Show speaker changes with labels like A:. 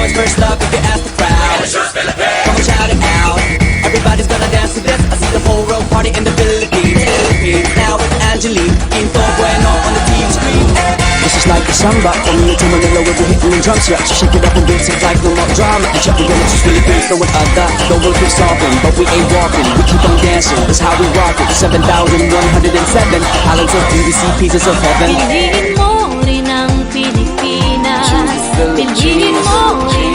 A: it's first love if you ask the crowd. Come on, shout it out. Everybody's gonna dance to this. I see the whole world party in the Philippines. Now it's Angelique, Quinto Bueno on the TV screen. This is like a samba, from Manila to Manila where we're hitting the drums. Yeah, so shake it up and dance it like no more drama. And check, we're gonna choose Philippines, no one other. The world keeps talking, but we ain't walking. We keep on dancing, that's how we rock it. 7,107 islands of PVC, pieces of heaven.
B: Piliin mo rin ang Pilipinas. Piliin mo rin